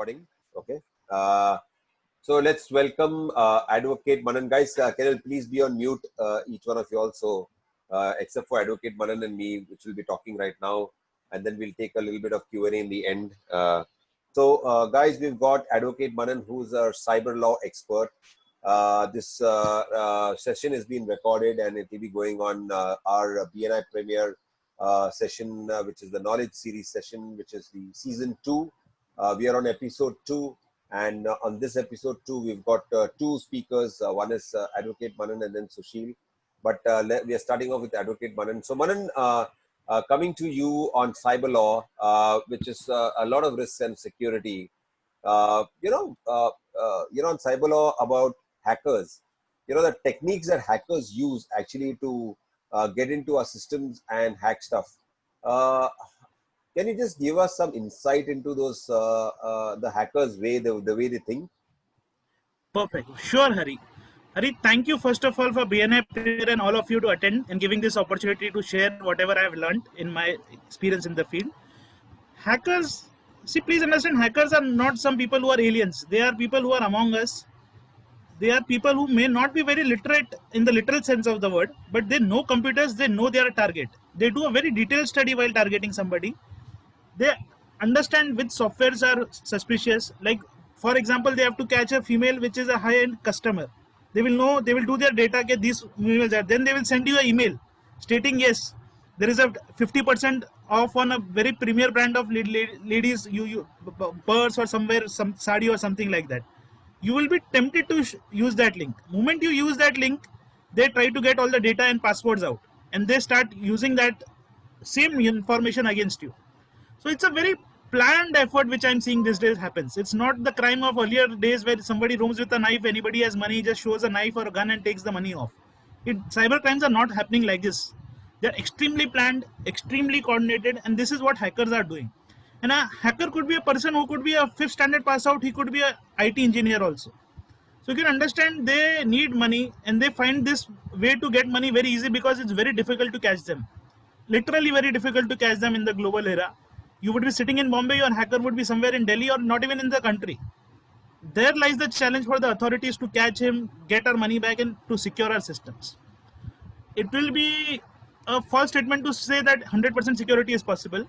recording. Okay. So let's welcome Advocate Manan. Guys, can you please be on mute, each one of you also, except for Advocate Manan and me, which will be talking right now. And then we'll take a little bit of Q&A in the end. Guys, we've got Advocate Manan, who's our cyber law expert. This session is being recorded and it will be going on our BNI Premier session, which is the knowledge series session, which is the season 2. We are on episode 2, and on this episode 2, we've got 2 speakers. One is Advocate Manan and then Sushil. But we are starting off with Advocate Manan. So Manan, coming to you on cyber law, which is a lot of risks and security. On cyber law about hackers, the techniques that hackers use actually to get into our systems and hack stuff. Can you just give us some insight into those the hackers' way, the way they think? Perfect. Sure, Hari. Hari, thank you first of all for BNI Premier and all of you to attend and giving this opportunity to share whatever I have learned in my experience in the field. Hackers, see, please understand, hackers are not some people who are aliens. They are people who are among us. They are people who may not be very literate in the literal sense of the word, but they know computers, they know their target. They do a very detailed study while targeting somebody. They understand which softwares are suspicious. Like, for example, they have to catch a female which is a high-end customer. They will know, they will do their data, get these emails are. Then they will send you an email stating, yes, there is a 50% off on a very premier brand of ladies purse or somewhere, some sari or something like that. You will be tempted to use that link. Moment you use that link, they try to get all the data and passwords out, and they start using that same information against you. So it's a very planned effort which I'm seeing these days happens. It's not the crime of earlier days where somebody roams with a knife, anybody has money, just shows a knife or a gun and takes the money off. Cyber crimes are not happening like this. They're extremely planned, extremely coordinated, and this is what hackers are doing. And a hacker could be a person who could be a 5th standard pass out, he could be a IT engineer also. So you can understand they need money and they find this way to get money very easy because it's very difficult to catch them. Literally very difficult to catch them in the global era. You would be sitting in Bombay, your hacker would be somewhere in Delhi or not even in the country. There lies the challenge for the authorities to catch him, get our money back and to secure our systems. It will be a false statement to say that 100% security is possible.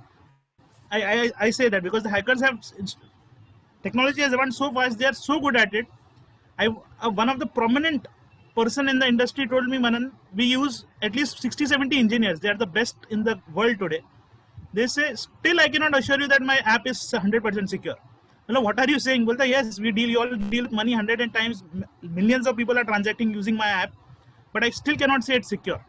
I say that because the hackers have, technology has advanced so fast, they are so good at it. One of the prominent person in the industry told me, Manan, we use at least 60-70 engineers. They are the best in the world today. They say, still I cannot assure you that my app is 100% secure. Hello, what are you saying? Well, yes, you all deal with money 100 times. Millions of people are transacting using my app, but I still cannot say it's secure.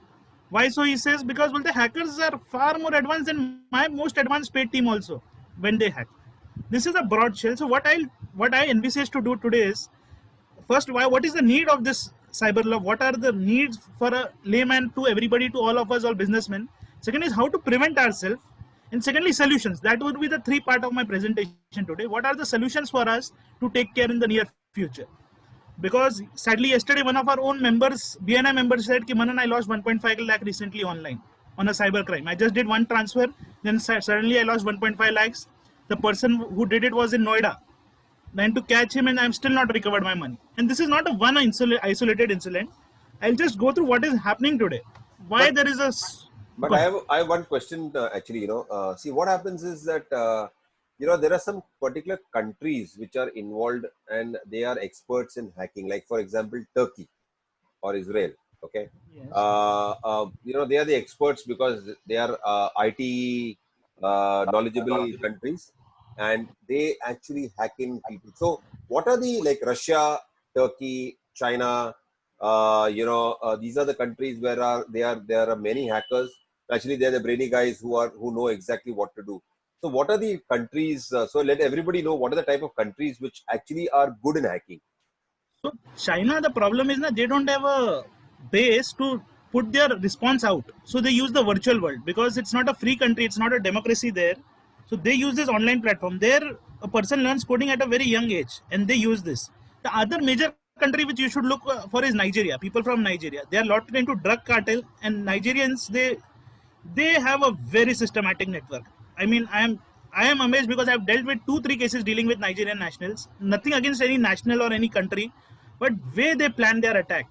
Why so? He says, because the hackers are far more advanced than my most advanced paid team also when they hack. This is a broad shell. So what I envisage to do today is, first, what is the need of this cyber law? What are the needs for a layman to everybody, to all of us, all businessmen? Second is how to prevent ourselves. And secondly, solutions. That would be the 3 part of my presentation today. What are the solutions for us to take care in the near future? Because sadly, yesterday, one of our own members, BNI members said, Ki, Manan, I lost 1.5 lakh recently online on a cyber crime. I just did one transfer. Then suddenly I lost 1.5 lakhs. The person who did it was in Noida. Then to catch him, and I'm still not recovered my money. And this is not a one isolated incident. I'll just go through what is happening today. Why there is a... But I have one question actually, see what happens is that, there are some particular countries which are involved and they are experts in hacking, like for example, Turkey or Israel. Okay. Yes. They are the experts because they are IT knowledgeable countries and they actually hack in people. So what are the, like Russia, Turkey, China, these are the countries where there are many hackers. Actually, they're the brainy guys who know exactly what to do. So what are the countries? So let everybody know what are the type of countries which actually are good in hacking. So China, the problem is that they don't have a base to put their response out. So they use the virtual world because it's not a free country. It's not a democracy there. So they use this online platform. There, a person learns coding at a very young age and they use this. The other major country which you should look for is Nigeria. People from Nigeria. They are locked into drug cartel, and Nigerians, they have a very systematic network. I mean, I am amazed because I've dealt with 2-3 cases dealing with Nigerian nationals. Nothing against any national or any country, but way they plan their attack,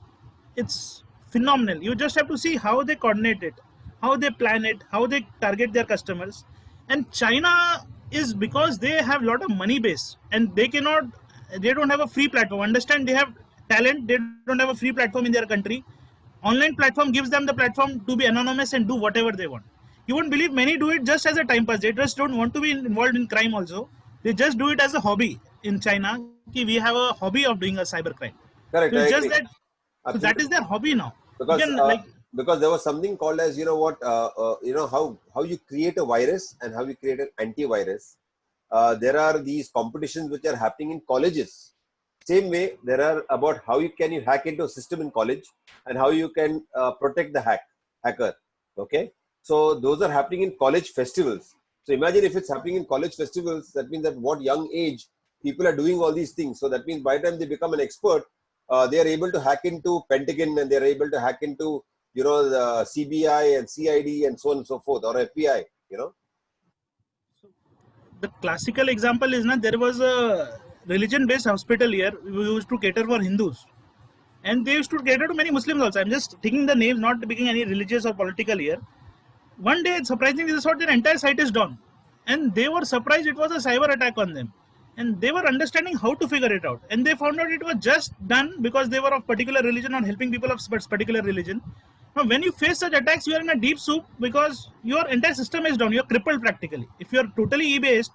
it's phenomenal. You just have to see how they coordinate it, how they plan it, how they target their customers. And China is, because they have a lot of money base and they don't have a free platform. Understand, they have talent, they don't have a free platform in their country. Online platform gives them the platform to be anonymous and do whatever they want. You won't believe, many do it just as a time pass. They just don't want to be involved in crime also. They just do it as a hobby in China. We have a hobby of doing a cyber crime. Correct. So I it's just agree. that, so that is their hobby now. Because Again, because there was something called as, how you create a virus and how you create an antivirus. There are these competitions which are happening in colleges. Same way, there are about how you hack into a system in college and how you can protect the hacker. Okay, so those are happening in college festivals. So imagine if it's happening in college festivals, that means at what young age people are doing all these things. So that means by the time they become an expert, they are able to hack into Pentagon and they are able to hack into the CBI and CID and so on and so forth, or FBI. The classical example is that there was a religion-based hospital here who used to cater for Hindus, and they used to cater to many Muslims also. I'm just taking the names, not picking any religious or political here. One day, surprisingly, they saw their entire site is down, and they were surprised it was a cyber attack on them, and they were understanding how to figure it out, and they found out it was just done because they were of particular religion or helping people of particular religion. Now, when you face such attacks, you are in a deep soup because your entire system is down. You're crippled practically. If you're totally e-based,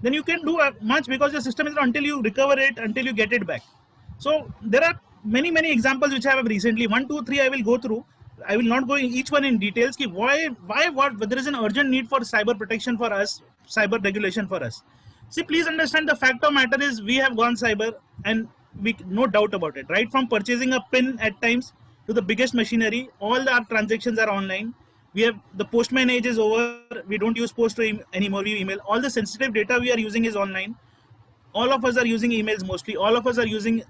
then you can do much because your system is down until you recover it, until you get it back. So there are many examples which I have recently. 1, 2, 3 I will go through. I will not go in each one in details. Why, what? There is an urgent need for cyber protection for us, cyber regulation for us. See, please understand, the fact of matter is we have gone cyber, and we no doubt about it. Right from purchasing a pin at times to the biggest machinery, all our transactions are online. We have, the postman age is over. We don't use post anymore. We email. All the sensitive data we are using is online. All of us are using emails mostly. All of us are using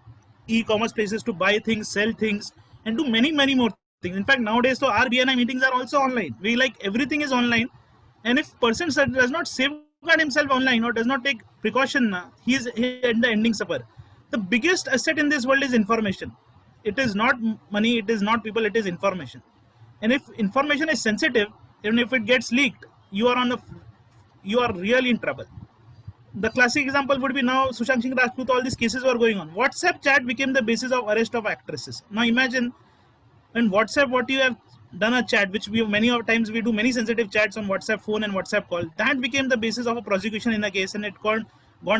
e-commerce places to buy things, sell things, and do many more things. In fact, nowadays, so our BNI meetings are also online. We everything is online. And if person does not safeguard himself online or does not take precaution, he is at the ending suffer. The biggest asset in this world is information. It is not money, it is not people, it is information. And if information is sensitive, even if it gets leaked, you are really in trouble. The classic example would be now Sushant Singh Rajput, all these cases were going on. WhatsApp chat became the basis of arrest of actresses. Now imagine, when WhatsApp, what you have done a chat, which we many of times we do many sensitive chats on WhatsApp phone and WhatsApp call, that became the basis of a prosecution in a case, and it gone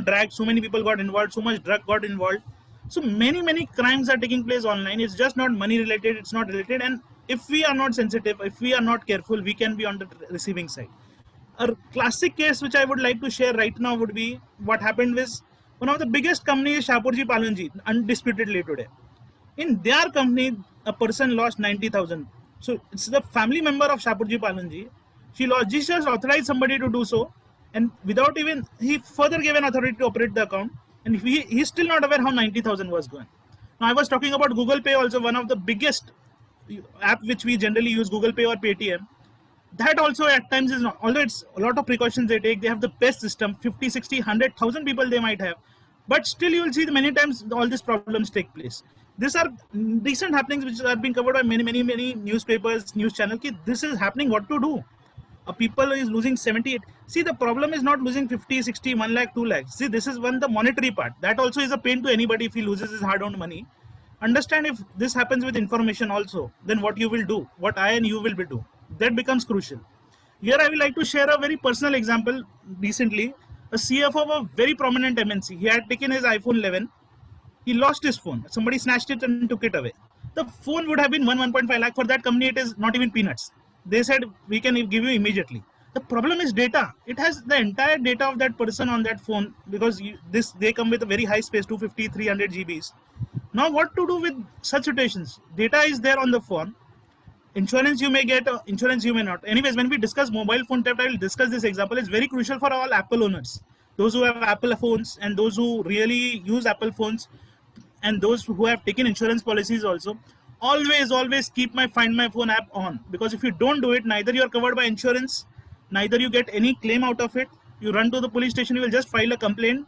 dragged. So many people got involved, so much drug got involved. So many crimes are taking place online. It's just not money related, it's not related. And if we are not sensitive, if we are not careful, we can be on the receiving side. A classic case which I would like to share right now would be what happened with one of the biggest companies, Shapoorji Pallonji, undisputedly today. In their company, a person lost 90,000. So it's the family member of Shapoorji Pallonji. She just authorized somebody to do so, and without even, he further gave an authority to operate the account, and he's still not aware how 90,000 was going. Now I was talking about Google Pay, also one of the biggest app which we generally use, Google Pay or Paytm. That also at times is not, although it's a lot of precautions they take, they have the best system, 50, 60, 100,000 people they might have, but still you will see many times all these problems take place. These are recent happenings which are being covered by many newspapers, news channels. This is happening, what to do? A people is losing 78. See, the problem is not losing 50, 60, 1 lakh, 2 lakhs. See, this is the monetary part. That also is a pain to anybody if he loses his hard-earned money. Understand, if this happens with information also, then what you will do, what I and you will do, that becomes crucial. Here I would like to share a very personal example. Recently, a CFO of a very prominent MNC, he had taken his iPhone 11. He lost his phone. Somebody snatched it and took it away. The phone would have been 1.5 lakh. For that company, it is not even peanuts. They said, we can give you immediately. The problem is data. It has the entire data of that person on that phone, because they come with a very high space, 250, 300 GBs. Now what to do with such situations? Data is there on the phone. Insurance you may get, insurance you may not. Anyways, when we discuss mobile phone theft, I will discuss this example. It's very crucial for all Apple owners. Those who have Apple phones and those who really use Apple phones, and those who have taken insurance policies also, always keep my Find My Phone app on, because if you don't do it, neither you are covered by insurance, neither you get any claim out of it, You run to the police station, you will just file a complaint,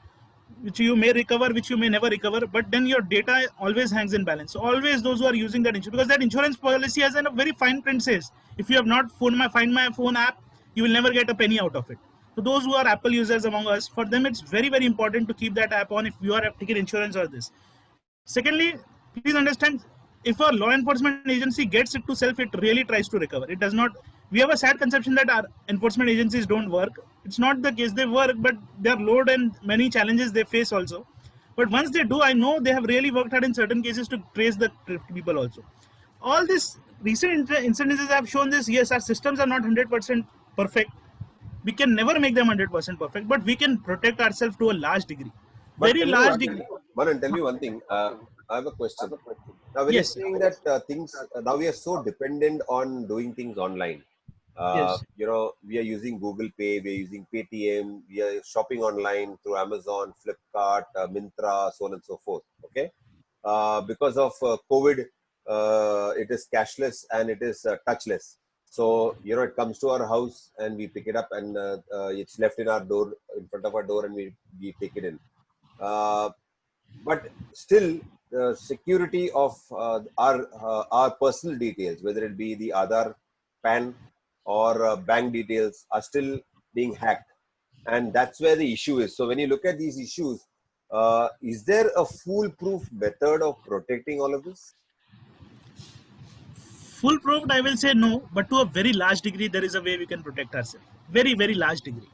which you may recover, which you may never recover, but then your data always hangs in balance. So always those who are using that insurance, because that insurance policy has a very fine print says, if you have not Find My Phone app, you will never get a penny out of it. So those who are Apple users among us, for them it's very, very important to keep that app on if you are taking insurance or this. Secondly, please understand, if a law enforcement agency gets it to self, it really tries to recover. It does not. We have a sad conception that our enforcement agencies don't work. It's not the case. They work, but their load and many challenges they face also. But once they do, I know they have really worked hard in certain cases to trace the people also. All these recent incidences have shown this. Yes, our systems are not 100% perfect. We can never make them 100% perfect, but we can protect ourselves to a large degree. Very large degree. Manan, tell me one thing. I have a question. Now, when Yes. you're saying that things, now we are so dependent on doing things online. Yes. You know, we are using Google Pay, we are using Paytm, we are shopping online through Amazon, Flipkart, Myntra, so on and so forth. Okay. Because of COVID, it is cashless and it is touchless. So, you know, it comes to our house and we pick it up and it's left in our door, in front of our door, and we take it in. But still, the security of our personal details, whether it be the Aadhaar, PAN, or bank details, are still being hacked, and that's where the issue is. So when you look at these issues, is there a foolproof method of protecting all of this? Foolproof, I will say no, but to a very large degree, there is a way we can protect ourselves. Very, very large degree.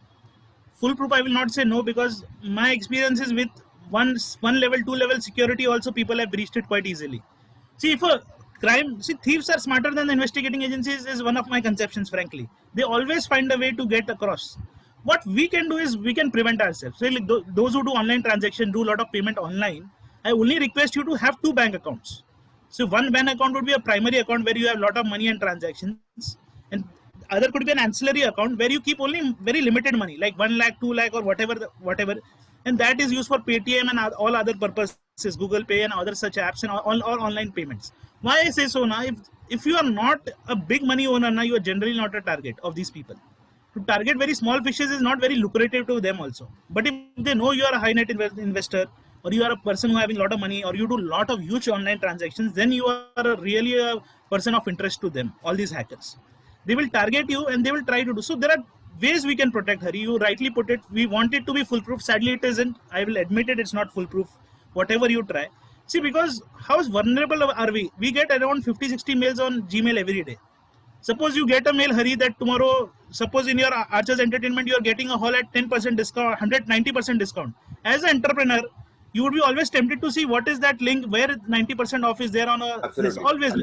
Foolproof, I will not say no, because my experiences with one level, 2 level security also, people have breached it quite easily. See, if a crime, see, thieves are smarter than the investigating agencies is one of my conceptions, frankly. They always find a way to get across. What we can do is we can prevent ourselves. So, like those who do online transaction, do a lot of payment online, I only request you to have 2 bank accounts. So one bank account would be a primary account where you have a lot of money and transactions, and other could be an ancillary account where you keep only very limited money, like 1 lakh, 2 lakh, or whatever, and that is used for Paytm and all other purposes, Google Pay and other such apps and all online payments. Why I say so now? If you are not a big money owner now, you are generally not a target of these people. To target very small fishes is not very lucrative to them also. But if they know you are a high net investor, or you are a person who having a lot of money, or you do a lot of huge online transactions, then you are really a person of interest to them, all these hackers. They will target you and they will try to do. So there are ways we can protect, Hari. You rightly put it. We want it to be foolproof. Sadly, it isn't. I will admit it, it's not foolproof, whatever you try. See, because how vulnerable are we? We get around 50-60 mails on Gmail every day. Suppose you get a mail, Hari, that tomorrow, suppose in your Archer's Entertainment, you are getting a hall at 10% discount, 190% discount. As an entrepreneur, you would be always tempted to see what is that link where 90% off is there on a list. Always.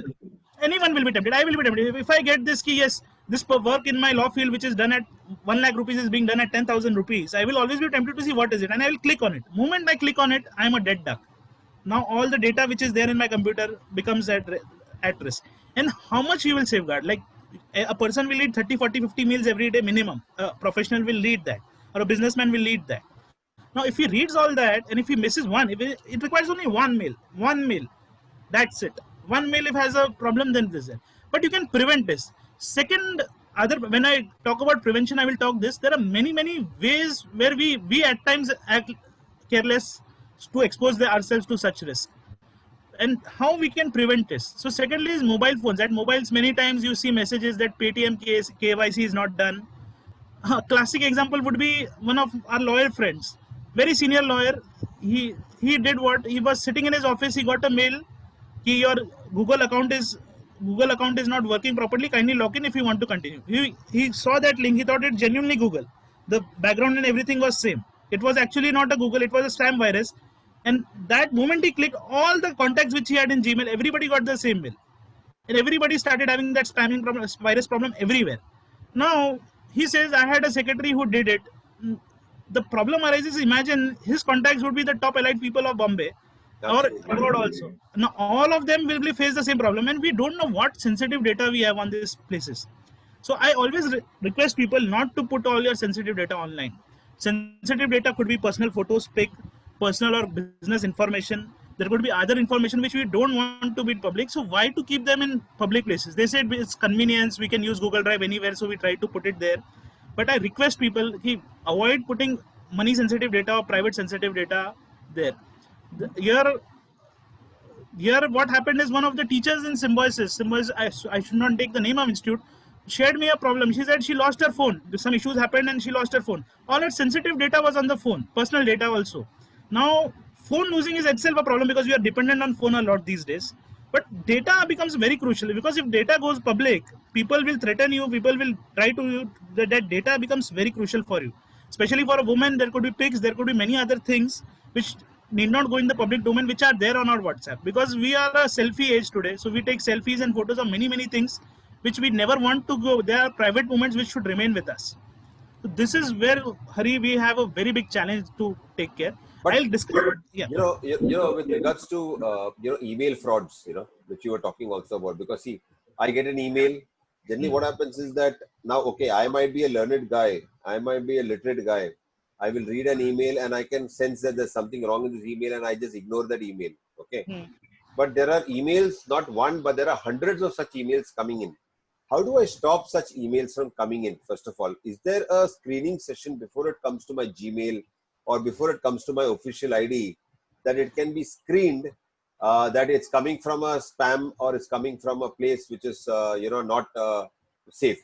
Anyone will be tempted. I will be tempted. If I get this key, yes, this work in my law field, which is done at 1 lakh rupees, is being done at 10,000 rupees. I will always be tempted to see what is it, and I will click on it. Moment I click on it, I am a dead duck. Now all the data which is there in my computer becomes at risk. And how much you will safeguard? Like a person will read 30, 40, 50 mails every day minimum. A professional will read that, or a businessman will read that. Now, if he reads all that and if he misses one, if it requires only one mail, that's it. One mail if has a problem, then this is it. But you can prevent this. Second, when I talk about prevention, I will talk this. There are many ways where we at times act careless to expose ourselves to such risk. And how we can prevent this. So secondly is mobile phones. At mobiles, many times you see messages that Paytm KYC is not done. A classic example would be one of our lawyer friends. Very senior lawyer, he did what? He was sitting in his office, he got a mail, your Google account is not working properly, kindly log in if you want to continue. He saw that link, he thought it genuinely Google. The background and everything was same. It was actually not a Google, it was a spam virus. And that moment he clicked, all the contacts which he had in Gmail, everybody got the same mail. And everybody started having that spamming problem, virus problem everywhere. Now, he says, I had a secretary who did it. The problem arises, imagine his contacts would be the top elite people of Bombay or abroad also. Now, all of them will face the same problem, and we don't know what sensitive data we have on these places. So I always request people not to put all your sensitive data online. Sensitive data could be personal photos, personal or business information. There could be other information which we don't want to be public. So why to keep them in public places? They said it's convenience. We can use Google Drive anywhere, so we try to put it there. But I request people avoid putting money sensitive data or private sensitive data there. Here what happened is one of the teachers in Symbiosis, I should not take the name of institute, shared me a problem. She said she lost her phone. Some issues happened and she lost her phone. All her sensitive data was on the phone, personal data also. Now, phone losing is itself a problem because we are dependent on phone a lot these days. But data becomes very crucial because if data goes public, people will threaten you, people will try to, that data becomes very crucial for you. Especially for a woman, there could be pics, there could be many other things which need not go in the public domain, which are there on our WhatsApp, because we are a selfie age today. So we take selfies and photos of many things which we never want to go. There are private moments which should remain with us. So this is where, Hari, we have a very big challenge to take care. But I'll discuss. Yeah. with regards to email frauds, which you were talking also about, because see, I get an email. Generally, what happens is that now, okay, I might be a learned guy, I might be a literate guy. I will read an email and I can sense that there's something wrong in this email, and I just ignore that email. Okay, but there are emails, not one, but there are hundreds of such emails coming in. How do I stop such emails from coming in? First of all, is there a screening session before it comes to my Gmail or before it comes to my official ID that it can be screened, that it's coming from a spam or it's coming from a place which is not safe?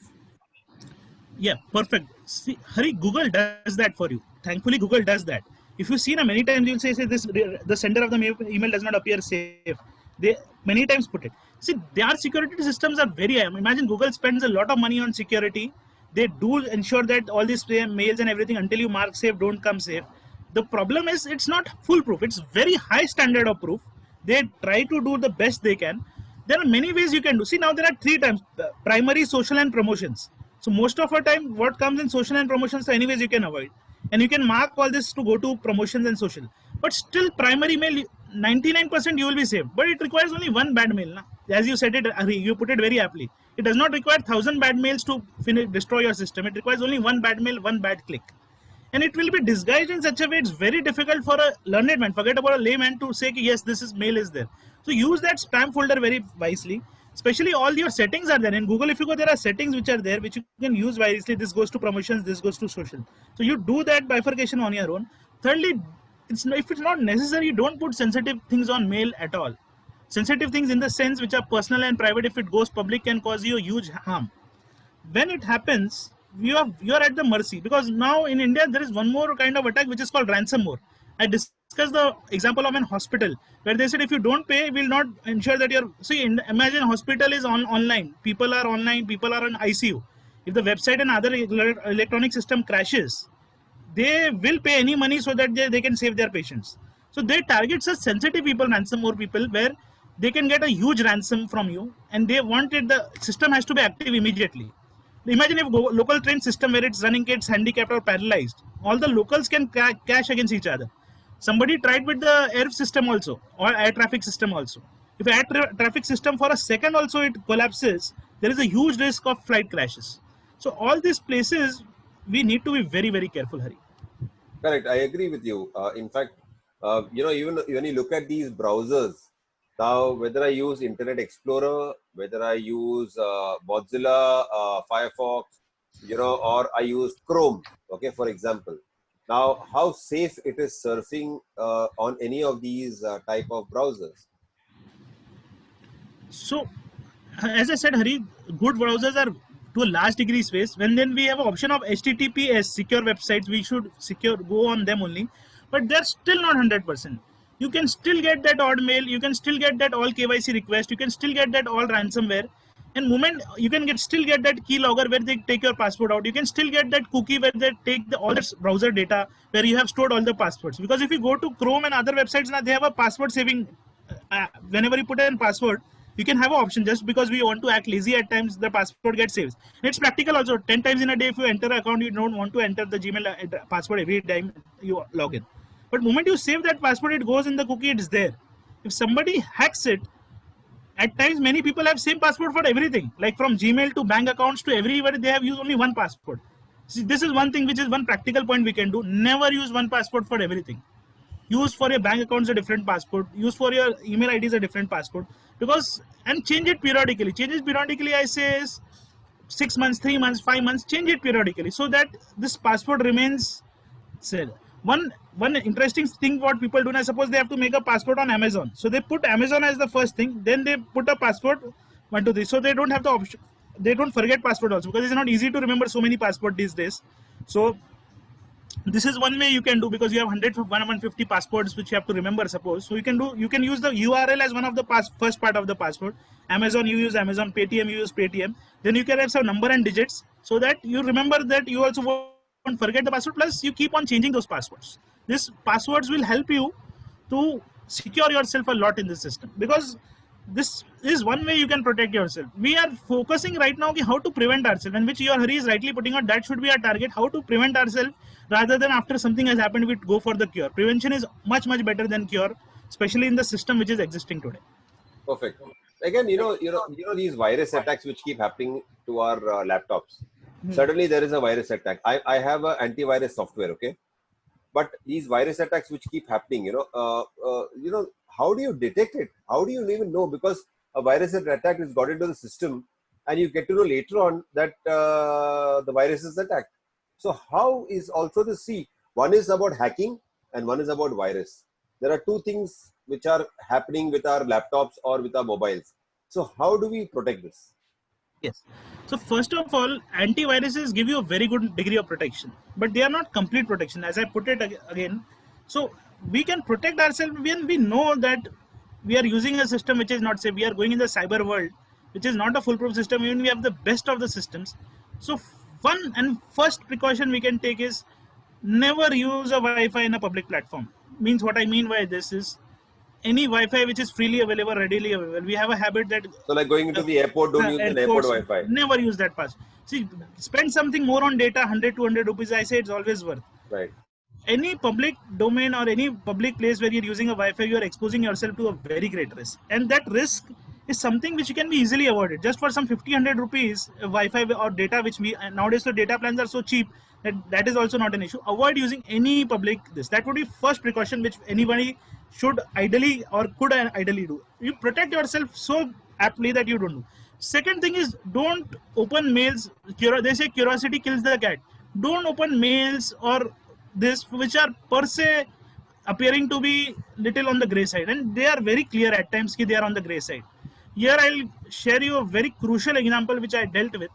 Yeah, perfect. See, Hari, Google does that for you. Thankfully, Google does that. If you see now, many times you'll say this, the sender of the email does not appear safe. They many times put it. See, their security systems are very high. Imagine Google spends a lot of money on security. They do ensure that all these mails and everything, until you mark safe, don't come safe. The problem is it's not foolproof. It's very high standard of proof. They try to do the best they can. There are many ways you can do. See, now there are three times: primary, social, and promotions. So most of our time, what comes in social and promotions, so anyways you can avoid. And you can mark all this to go to promotions and social. But still, primary mail, 99% you will be saved. But it requires only one bad mail. Na? As you said it, you put it very aptly. It does not require 1,000 bad mails to destroy your system. It requires only one bad mail, one bad click. And it will be disguised in such a way it's very difficult for a learned man, forget about a layman, to say yes, this is mail is there. So use that spam folder very wisely. Especially all your settings are there in Google. If you go, there are settings which are there which you can use wisely. This goes to promotions, this goes to social. So you do that bifurcation on your own. Thirdly, if it's not necessary, don't put sensitive things on mail at all. Sensitive things in the sense which are personal and private, if it goes public, can cause you a huge harm. When it happens, you are at the mercy, because now in India there is one more kind of attack which is called ransomware. I discussed the example of an hospital where they said if you don't pay, we'll not ensure that you're. See, imagine hospital is online. People are online. People are on ICU. If the website and other electronic system crashes, they will pay any money so that they can save their patients. So they target such sensitive people, ransomware people, where they can get a huge ransom from you, and they want it. The system has to be active immediately. Imagine if local train system where it's running gets handicapped or paralyzed, all the locals can clash against each other. Somebody tried with the air system also, or air traffic system also. If air traffic system for a second also it collapses, there is a huge risk of flight crashes. So all these places we need to be very careful, Hari. Correct, I agree with you. In fact, even when you look at these browsers now, whether I use Internet Explorer, whether I use Mozilla, Firefox, or I use Chrome, okay, for example. Now, how safe it is surfing on any of these type of browsers? So, as I said, Hari, good browsers are to a large degree safe. Then we have an option of HTTPS, secure websites, we should go on them only. But they're still not 100%. You can still get that odd mail, you can still get that all KYC request, you can still get that all ransomware. And moment you can still get that keylogger where they take your password out. You can still get that cookie where they take all this browser data where you have stored all the passwords. Because if you go to Chrome and other websites now, they have a password saving. Whenever you put in password, you can have an option. Just because we want to act lazy at times, the password gets saved. And it's practical also. 10 times in a day, if you enter an account, you don't want to enter the Gmail password every time you log in. But the moment you save that password, it goes in the cookie, it's there. If somebody hacks it, at times many people have same password for everything. Like from Gmail to bank accounts to everywhere, they have used only one password. See, this is one thing which is one practical point we can do. Never use one password for everything. Use for your bank accounts a different password. Use for your email IDs a different password. And change it periodically. Change it periodically, I say, is 6 months, 3 months, 5 months, change it periodically so that this password remains said. One interesting thing what people do now, suppose they have to make a passport on Amazon, so they put Amazon as the first thing, then they put a password 1 2 3, so they don't have the option, they don't forget password also, because it's not easy to remember so many password these days. So this is one way you can do, because you have 150 passwords which you have to remember, suppose. So you can use the URL as one of the first part of the password. Amazon, you use Amazon. Paytm, you use Paytm. Then you can have some number and digits so that you remember that you also won't forget the password, plus you keep on changing those passwords. This passwords will help you to secure yourself a lot in the system, because this is one way you can protect yourself. We are focusing right now how to prevent ourselves, and which your Hari is rightly putting out, that should be our target, how to prevent ourselves, rather than after something has happened we go for the cure. Prevention is much better than cure, especially in the system which is existing today. Perfect. Again, these virus attacks which keep happening to our laptops. Suddenly there is a virus attack. I have an antivirus software, okay? But these virus attacks which keep happening, how do you detect it? How do you even know? Because a virus attack is got into the system, and you get to know later on that the virus is attacked. So how is also the see? One is about hacking and one is about virus. There are two things which are happening with our laptops or with our mobiles. So how do we protect this? Yes. So first of all, antiviruses give you a very good degree of protection, but they are not complete protection. As I put it again, so we can protect ourselves when we know that we are using a system which is not safe. We are going in the cyber world, which is not a foolproof system. Even we have the best of the systems. So one and first precaution we can take is never use a Wi-Fi in a public platform. Means what I mean by this is any Wi-Fi which is freely available, readily available. We have a habit that so like going into the airport, don't use an airport Wi-Fi. Never use that pass. See, spend something more on data, 100, 200 rupees. I say it's always worth. Right. Any public domain or any public place where you're using a Wi-Fi, you are exposing yourself to a very great risk, and that risk is something which can be easily avoided. Just for some 50, 100 rupees Wi-Fi or data, which nowadays the data plans are so cheap that is also not an issue. Avoid using any public this. That would be first precaution which anybody should ideally or could ideally do. You protect yourself so aptly that you don't do. Second thing is, don't open mails. They say curiosity kills the cat. Don't open mails or this which are per se appearing to be little on the gray side, and they are very clear at times that they are on the gray side. Here I'll share you a very crucial example which I dealt with.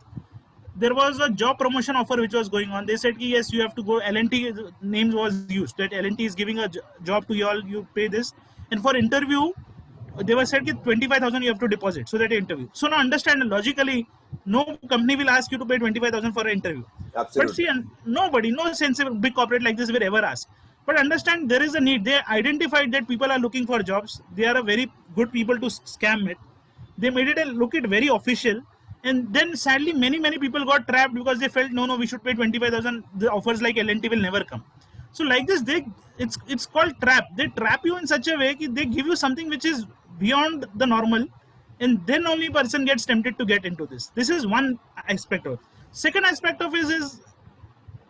There was a job promotion offer which was going on. They said ki, yes, you have to go. L&T names was used, that L&T is giving a job to you all, you pay this, and for interview they were said that 25,000 you have to deposit so that you interview. So now understand, logically no company will ask you to pay 25,000 for an interview. Absolutely. But see, nobody, no sensible big corporate like this will ever ask. But understand, there is a need. They identified that people are looking for jobs. They are a very good people to scam it. They made it look it very official, and then sadly many people got trapped because they felt no, we should pay 25,000. The offers like L&T will never come. So like this, it's called trap. They trap you in such a way that they give you something which is beyond the normal, and then only person gets tempted to get into this. This is one aspect of it. Second aspect of it is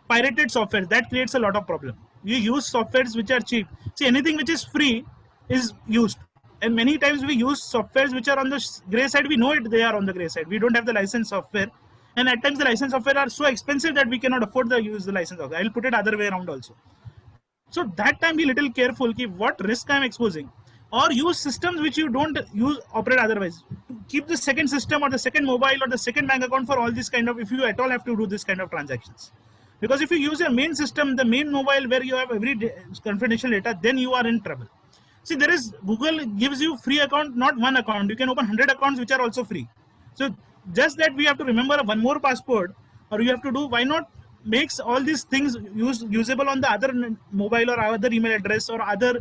pirated software. That creates a lot of problem. You use softwares which are cheap. See, anything which is free is used, and many times we use softwares which are on the gray side. We know it, they are on the gray side. We don't have the licensed software, and at times the licensed software are so expensive that we cannot afford to use the license software. I'll put it other way around also. So that time be little careful ki what risk I'm exposing, or use systems which you don't use operate otherwise. Keep the second system or the second mobile or the second bank account for all this kind of, if you at all have to do this kind of transactions. Because if you use your main system, the main mobile where you have every confidential data, then you are in trouble. See, there is, Google gives you free account, not one account. You can open 100 accounts which are also free. So just that we have to remember one more password, or you have to do, why not makes all these things usable on the other mobile or other email address or other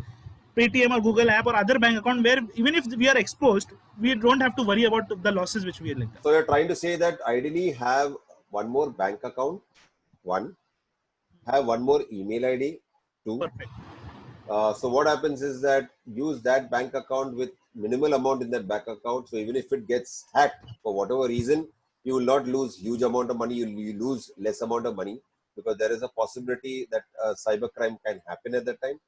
Paytm or Google app or other bank account, where even if we are exposed, we don't have to worry about the losses which we are like. So you're trying to say that ideally have one more bank account, have one more email ID, 2. Perfect. So what happens is that use that bank account with minimal amount in that bank account. So even if it gets hacked for whatever reason, you will not lose huge amount of money. You lose less amount of money, because there is a possibility that cybercrime can happen at that time,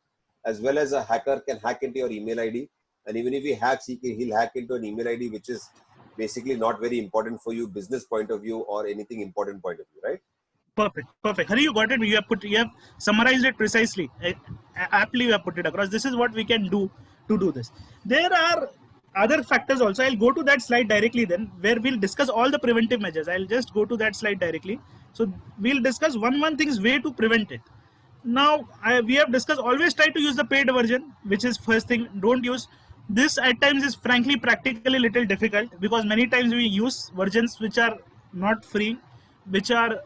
as well as a hacker can hack into your email ID. And even if he hacks, he'll hack into an email ID which is basically not very important for you, business point of view or anything important point of view, right? Perfect. Hari, you got it. You have summarized it precisely. Aptly, you have put it across. This is what we can do to do this. There are other factors also. I'll go to that slide directly then, where we'll discuss all the preventive measures. I'll just go to that slide directly. So we'll discuss one thing's way to prevent it. Now, we have discussed, always try to use the paid version, which is first thing. Don't use this. At times is frankly practically little difficult, because many times we use versions which are not free, which are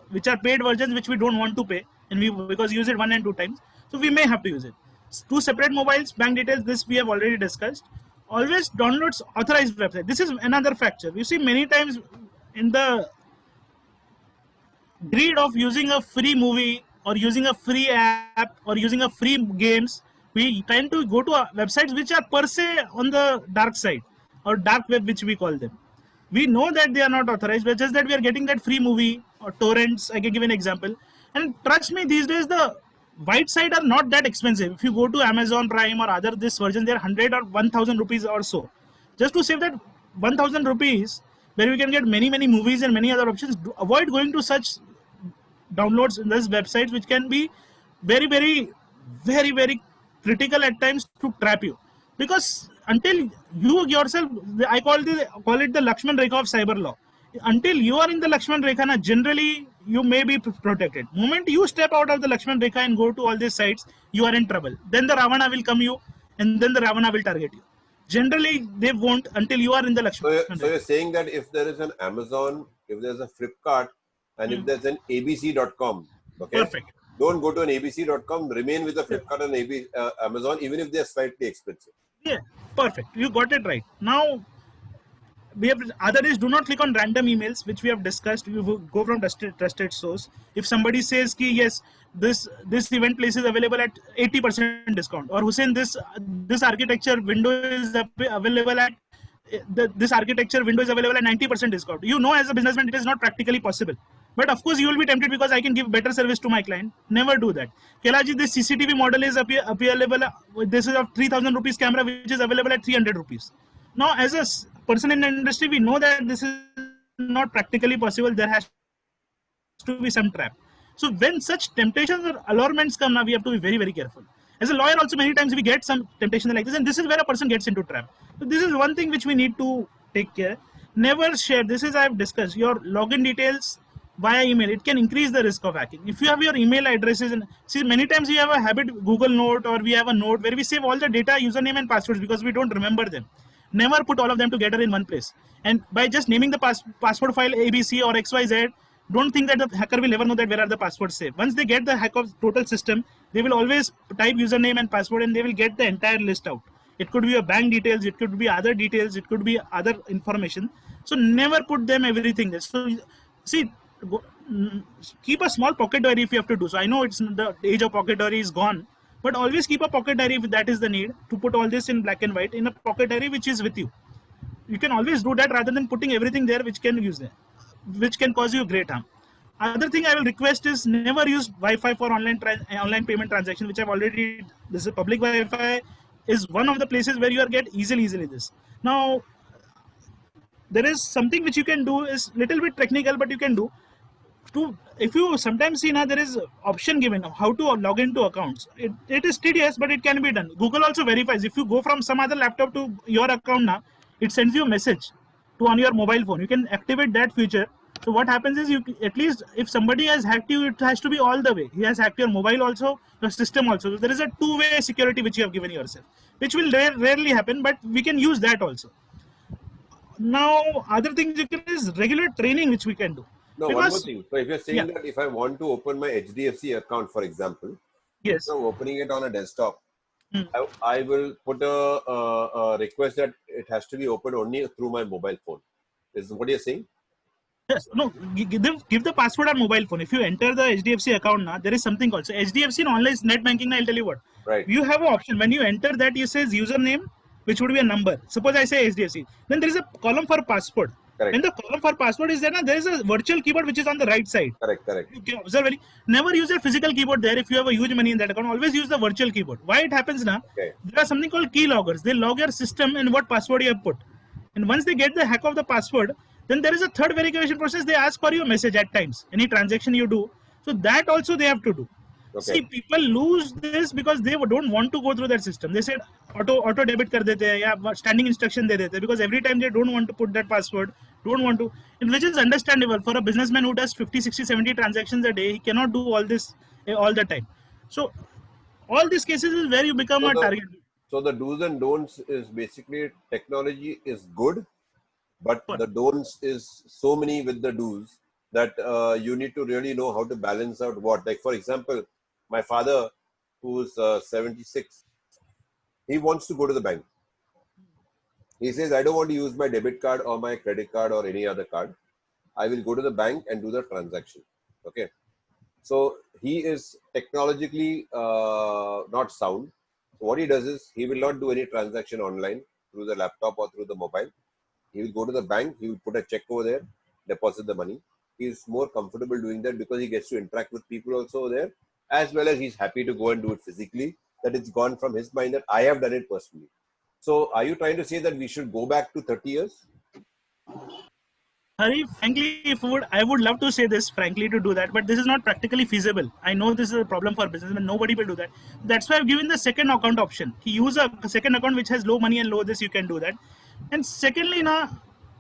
paid versions which we don't want to pay, and because use it 1 and 2 times, so we may have to use it. 2 separate mobiles, bank details, this we have already discussed. Always downloads authorized website. This is another factor. You see, many times in the greed of using a free movie or using a free app or using a free games, we tend to go to websites which are per se on the dark side or dark web, which we call them. We know that they are not authorized, but just that we are getting that free movie or torrents. I can give an example. And trust me, these days the white side are not that expensive. If you go to Amazon Prime or other this version, they are 100 or 1000 rupees or so. Just to save that 1000 rupees, where we can get many movies and many other options, avoid going to such downloads in these websites, which can be very critical at times to trap you. Because until you yourself, I call it the Lakshman Rekha of cyber law. Until you are in the Lakshman Rekha, generally you may be protected. Moment you step out of the Lakshman Rekha and go to all these sites, you are in trouble. Then the Ravana will come you, and then the Ravana will target you. Generally, they won't until you are in the Lakshman Rekha. So you're saying that if there is an Amazon, if there's a Flipkart, and if there's an abc.com, okay? Perfect. Don't go to an abc.com, remain with the Flipkart and Amazon, even if they're slightly expensive. Yeah, perfect. You got it right. Now, we have other is, do not click on random emails, which we have discussed. You go from trusted source. If somebody says ki yes, this event place is available at 80% discount, or Hussein, this architecture window is available at this architecture window is available at 90% discount. You know, as a businessman, it is not practically possible. But of course, you will be tempted because I can give better service to my client. Never do that. Kelaji, this CCTV model is available. This is a 3000 rupees camera, which is available at 300 rupees. Now, as a person in the industry, we know that this is not practically possible. There has to be some trap. So when such temptations or allurements come, now we have to be very careful. As a lawyer, also many times we get some temptation like this, and this is where a person gets into trap. So this is one thing which we need to take care. Never share. This is, I have discussed, your login details via email. It can increase the risk of hacking. If you have your email addresses, and see, many times we have a habit, Google Note, or we have a note where we save all the data, username and passwords, because we don't remember them. Never put all of them together in one place. And by just naming the password file ABC or XYZ, don't think that the hacker will ever know that where are the passwords saved. Once they get the hack of total system, they will always type username and password, and they will get the entire list out. It could be your bank details, it could be other details, it could be other information. So never put them everything there. So see, keep a small pocket diary if you have to do so. I know it's the age of pocket diary is gone, but always keep a pocket diary if that is the need, to put all this in black and white in a pocket diary which is with you. You can always do that rather than putting everything there which can cause you great harm. Other thing I will request is never use Wi-Fi for online payment transaction, which I've already. This is public Wi-Fi is one of the places where you are get easily this. Now, there is something which you can do, is little bit technical, but you can do. If you sometimes see now, there is option given of how to log into accounts. It is tedious, but it can be done. Google also verifies. If you go from some other laptop to your account now, it sends you a message on your mobile phone. You can activate that feature. So what happens is, at least if somebody has hacked you, it has to be all the way. He has hacked your mobile also, your system also. So there is a two-way security which you have given yourself, which will rarely happen, but we can use that also. Now, other things you can is regular training which we can do. No, one more thing. So if you're saying that if I want to open my HDFC account, for example, yes, so opening it on a desktop, I will put a request that it has to be opened only through my mobile phone. Is what you're saying? Yes. No, give the password on mobile phone. If you enter the HDFC account now, there is something called, so HDFC in online net banking, I'll tell you what. Right. You have an option. When you enter that, it says username, which would be a number. Suppose I say HDFC. Then there is a column for password. Correct. When the column for password is there, there is a virtual keyboard which is on the right side. Correct. You can observe very. Never use a physical keyboard there. If you have a huge money in that account, always use the virtual keyboard. Why it happens now? Okay. There are something called key loggers. They log your system and what password you have put. And once they get the hack of the password, then there is a third verification process. They ask for your message at times, any transaction you do. So that also they have to do. Okay. See, people lose this because they don't want to go through that system. They said auto debit kar dete hai, ya standing instruction de dete, because every time they don't want to put that password, don't want to, which is understandable for a businessman who does 50, 60, 70 transactions a day. He cannot do all this all the time. So all these cases is where you become a target. So the do's and don'ts is basically technology is good, but the don'ts is so many with the do's that you need to really know how to balance out what. Like for example, my father, who's 76, he wants to go to the bank. He says, I don't want to use my debit card or my credit card or any other card. I will go to the bank and do the transaction. Okay. So he is technologically not sound. So what he does is he will not do any transaction online through the laptop or through the mobile. He will go to the bank. He will put a check over there, deposit the money. He is more comfortable doing that because he gets to interact with people also there, as well as he's happy to go and do it physically. That it's gone from his mind that I have done it personally. So are you trying to say that we should go back to 30 years? Hari, frankly, I would love to say this, frankly, to do that, but this is not practically feasible. I know this is a problem for businessmen. Nobody will do that. That's why I've given the second account option. You use a second account which has low money and low this, you can do that. And secondly, now,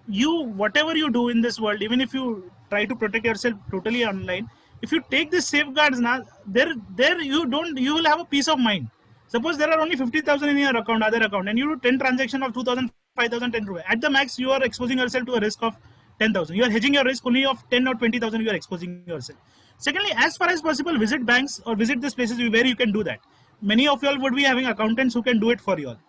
whatever you do in this world, even if you try to protect yourself totally online, if you take these safeguards now, you will have a peace of mind. Suppose there are only 50,000 in your account, other account, and you do 10 transactions of 2,000, 5,000, 10 rupees. At the max, you are exposing yourself to a risk of 10,000. You are hedging your risk only of 10 or 20,000. You are exposing yourself. Secondly, as far as possible, visit banks or visit these places where you can do that. Many of you all would be having accountants who can do it for you all.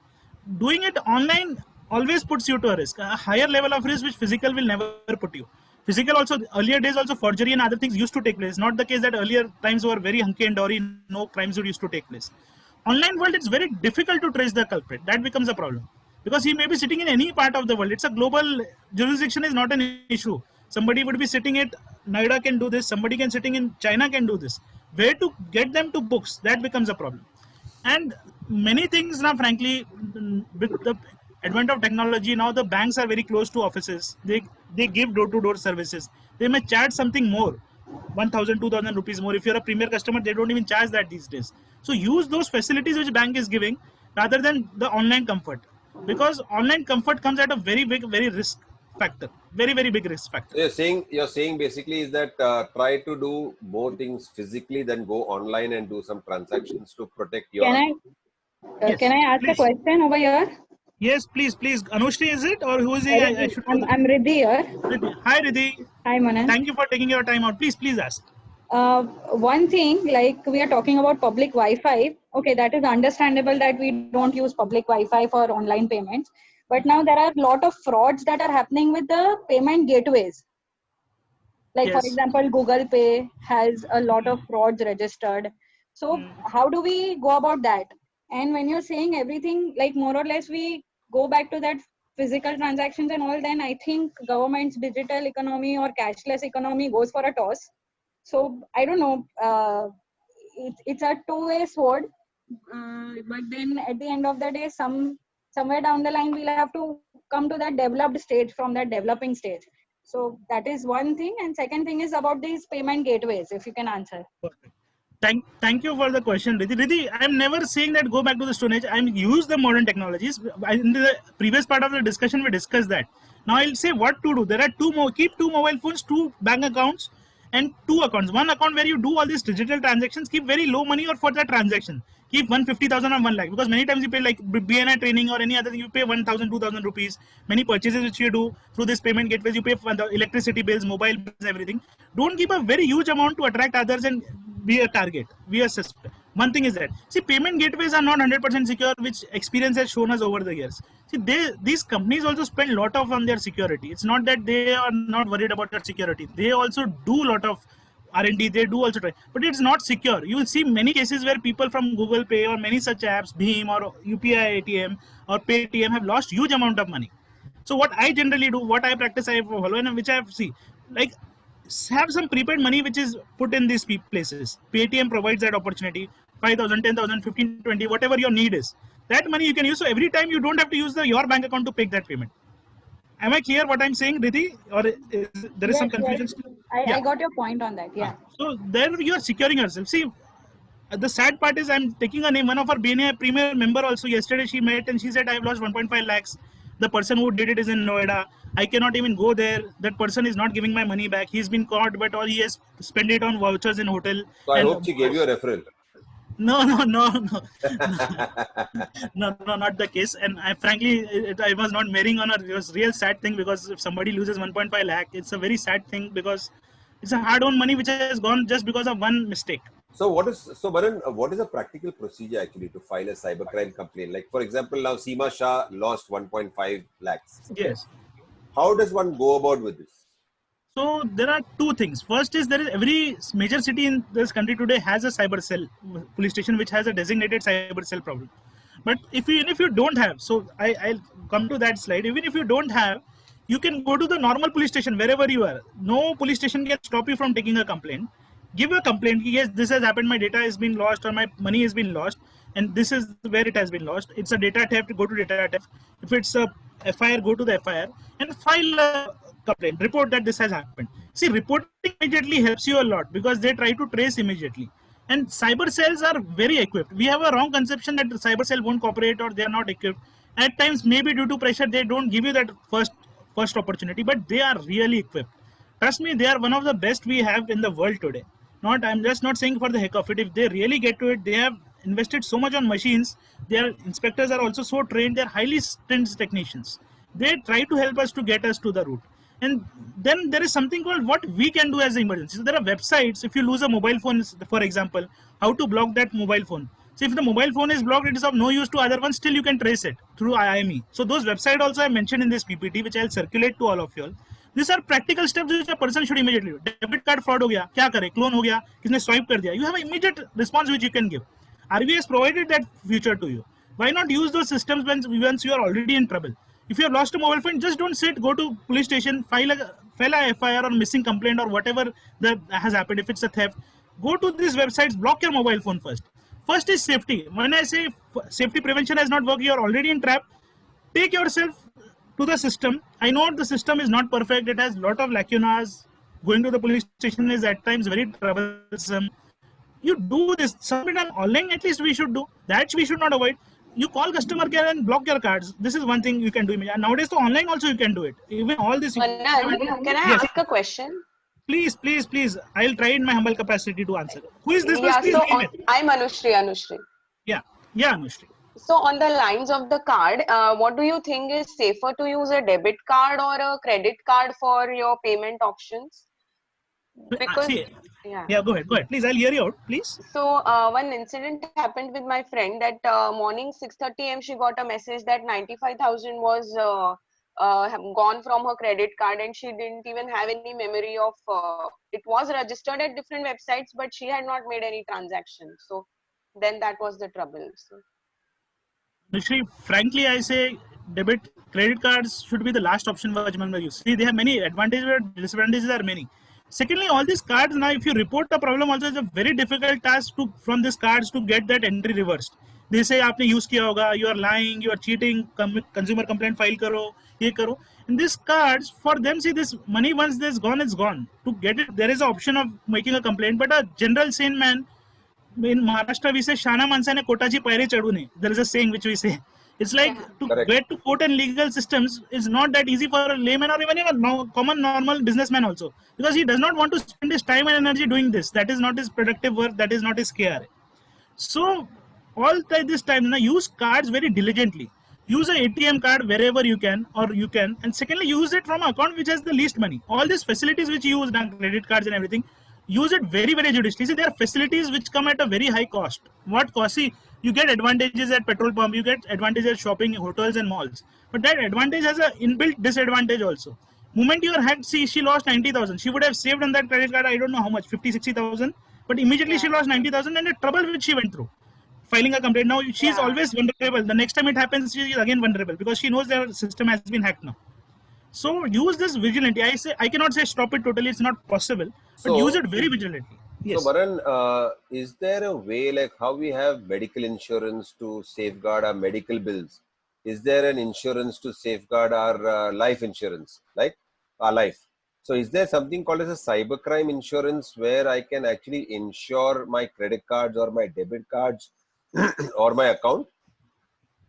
Doing it online always puts you to a risk, a higher level of risk which physical will never put you. Physical also, earlier days also forgery and other things used to take place. Not the case that earlier times were very hunky and dory, no crimes would used to take place. Online world, it's very difficult to trace the culprit. That becomes a problem. Because he may be sitting in any part of the world. It's a global jurisdiction is not an issue. Somebody would be sitting at Noida can do this. Somebody can sitting in China can do this. Where to get them to books, that becomes a problem. And many things now, frankly, with the advent of technology, now the banks are very close to offices. They give door-to-door services. They may charge something more, 1,000, 2,000 rupees more. If you're a premier customer, they don't even charge that these days. So use those facilities which bank is giving rather than the online comfort. Because online comfort comes at a very big, very risk factor, very, very big risk factor. So you're saying basically is that try to do more things physically than go online and do some transactions to protect your. Can I ask a question over here? Yes, please. Anushri, is it or who is he? I'm Riddhi here. Hi, Riddhi. Hi, Manan. Thank you for taking your time out. Please ask. One thing, like we are talking about public Wi-Fi. Okay, that is understandable that we don't use public Wi-Fi for online payments. But now there are a lot of frauds that are happening with the payment gateways. Like, for example, Google Pay has a lot of frauds registered. So how do we go about that? And when you're saying everything, like more or less we go back to that physical transactions and all, then I think government's digital economy or cashless economy goes for a toss. So I don't know, it's a two-way sword, but then at the end of the day, somewhere down the line, we'll have to come to that developed stage from that developing stage. So that is one thing. And second thing is about these payment gateways, if you can answer. Perfect. Thank you for the question, Riddhi. Riddhi, I'm never saying that go back to the Stone Age. I'm use the modern technologies. In the previous part of the discussion, we discussed that. Now I'll say what to do. There are keep two mobile phones, 2 bank accounts, and 2 accounts. One account where you do all these digital transactions, keep very low money or for that transaction. Keep 150,000 or 1 lakh, because many times you pay like BNI training or any other thing, you pay 1,000, 2,000 rupees. Many purchases which you do through this payment gateways, you pay for the electricity bills, mobile bills, everything. Don't keep a very huge amount to attract others and be a target, be a suspect. One thing is that, see, payment gateways are not 100% secure, which experience has shown us over the years. See, these companies also spend a lot on their security. It's not that they are not worried about their security. They also do a lot of R&D, they do also try, but it's not secure. You will see many cases where people from Google Pay or many such apps, Bheem or UPI ATM or Paytm have lost huge amount of money. So what I generally do, what I practice, I follow, and which I have seen, like have some prepaid money which is put in these places. Paytm provides that opportunity, 5,000, 10,000, 15, 20, whatever your need is. That money you can use. So every time you don't have to use your bank account to pay that payment. Am I clear what I'm saying, Riddhi? Or there is some Yes, yes. confusion still? I Yeah. got your point on that. Yeah. So there you are securing yourself. See, the sad part is I'm taking a name. One of our BNA premier member also yesterday she met and she said I've lost 1.5 lakhs. The person who did it is in Noida. I cannot even go there. That person is not giving my money back. He's been caught, but all he has spent it on vouchers in hotel. So I And hope she gave you a referral. no, no, not the case. And I frankly, I was not marrying on her. It was a real sad thing because if somebody loses 1.5 lakh, it's a very sad thing because it's a hard-earned money which has gone just because of one mistake. So Manan, what is a practical procedure actually to file a cybercrime complaint? Like for example, now Seema Shah lost 1.5 lakhs. Yes. How does one go about with this? So there are two things. First is there is every major city in this country today has a cyber cell police station which has a designated cyber cell problem. But even if you don't have, so I'll come to that slide. Even if you don't have, you can go to the normal police station wherever you are. No police station can stop you from taking a complaint. Give a complaint. Yes, this has happened. My data has been lost or my money has been lost, and this is where it has been lost. It's a data theft. Go to data theft. If it's a FIR, go to the FIR and file a complaint. Report that this has happened. See, reporting immediately helps you a lot because they try to trace immediately. And cyber cells are very equipped. We have a wrong conception that the cyber cell won't cooperate or they are not equipped. At times, maybe due to pressure, they don't give you that first opportunity, but they are really equipped. Trust me, they are one of the best we have in the world today. I'm just not saying for the heck of it. If they really get to it, they have invested so much on machines. Their inspectors are also so trained. They're highly skilled technicians. They try to help us to get us to the root. And then there is something called what we can do as an emergency. So there are websites. If you lose a mobile phone, for example, how to block that mobile phone. So if the mobile phone is blocked, it is of no use to other ones. Still, you can trace it through IME. So those websites also I mentioned in this PPT, which I'll circulate to all of you all. These are practical steps which a person should immediately do. Debit card fraud हो गया, क्या करे? Clone हो गया, किसने swipe कर दिया? You have an immediate response which you can give. RBI has provided that feature to you. Why not use those systems once you are already in trouble? If you have lost a mobile phone, just don't sit. Go to police station, file a FIR or missing complaint or whatever that has happened. If it's a theft, go to these websites. Block your mobile phone first. First is safety. When I say safety prevention has not worked, you are already in trap. Take yourself to the system. I know the system is not perfect. It has a lot of lacunas. Going to the police station is at times very troublesome. You do this. Submit on online, at least we should do. That we should not avoid. You call customer care and block your cards. This is one thing you can do. And nowadays, the online also you can do it. Even all this. Anand, can I Yes. ask a question? Please. I'll try in my humble capacity to answer. Who is this? Yeah, Please so name it. I'm Anushri. Yeah, Anushri. So on the lines of the card, what do you think is safer to use, a debit card or a credit card for your payment options? Because See, yeah. go ahead. Please, I'll hear you out. Please. So one incident happened with my friend that morning 6:30 a.m. she got a message that 95,000 was gone from her credit card, and she didn't even have any memory of it was registered at different websites, but she had not made any transaction. So then that was the trouble. So. Anushri, frankly, I say credit cards should be the last option for Ajmal use. See, they have many advantages, but disadvantages are many. Secondly, all these cards now, if you report a problem, also it's a very difficult task from these cards to get that entry reversed. They say आपने use किया होगा, you are lying, you are cheating, consumer complaint file करो, ये करो. In these cards, for them, see, this money once it's gone, it's gone. To get it, there is an option of making a complaint, but a general sane man, in Maharashtra we say Shana Mansane Kotaji Paire Chadune. There is a saying which we say. It's like to Correct. get to court and legal systems is not that easy for a layman or even a common normal businessman also, because he does not want to spend his time and energy doing this. That is not his productive work. That is not his KRA. So all this time, use cards very diligently. Use an ATM card wherever you can, and secondly, use it from an account which has the least money. All these facilities which you use, credit cards and everything, use it very, very judiciously. See, there are facilities which come at a very high cost. What cost? See, you get advantages at petrol pump, you get advantages at shopping, hotels and malls. But that advantage has an inbuilt disadvantage also. Moment you are hacked, see, she lost 90,000. She would have saved on that credit card, I don't know how much, 50, 60,000. But immediately she lost 90,000 and the trouble which she went through. Filing a complaint. Now she is always vulnerable. The next time it happens, she is again vulnerable because she knows their system has been hacked now. So use this vigilantly. I cannot say stop it totally. It's not possible. But use it very vigilantly. Yes. So Manan, is there a way like how we have medical insurance to safeguard our medical bills? is there an insurance to safeguard our life insurance, like our life? So is there something called as a cybercrime insurance where I can actually insure my credit cards or my debit cards or my account?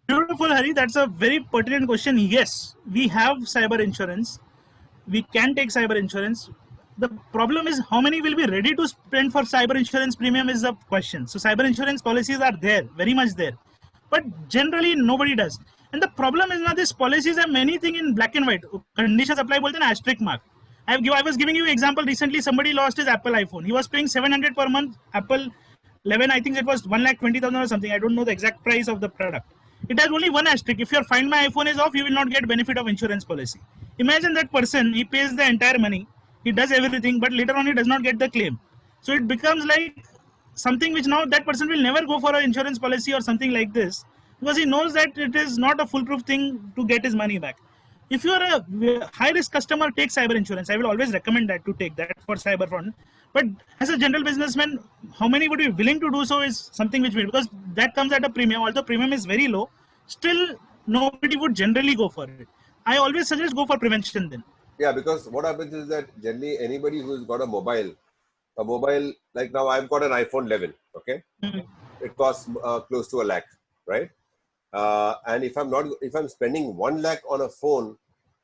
Beautiful, Hari. That's a very pertinent question. Yes, we have cyber insurance. We can take cyber insurance. The problem is how many will be ready to spend for cyber insurance premium is the question. So cyber insurance policies are there, very much there. But generally nobody does. And the problem is not these policies have many things in black and white. Conditions apply bolte na asterisk mark. I was giving you example recently. Somebody lost his Apple iPhone. He was paying 700 per month. Apple 11, I think it was 1,20,000 or something. I don't know the exact price of the product. It has only one asterisk. If your Find My iPhone is off, you will not get benefit of insurance policy. Imagine that person. He pays the entire money. He does everything, but later on he does not get the claim. So it becomes like something which now that person will never go for an insurance policy or something like this, because he knows that it is not a foolproof thing to get his money back. If you are a high risk customer, take cyber insurance. I will always recommend that to take that for cyber fraud. But as a general businessman, how many would be willing to do so is something which will, because that comes at a premium. Although premium is very low, still nobody would generally go for it. I always suggest go for prevention then. Yeah, because what happens is that generally anybody who's got a mobile, like now I've got an iPhone 11, okay? It costs close to 1 lakh, right? And if I'm spending 1 lakh on a phone,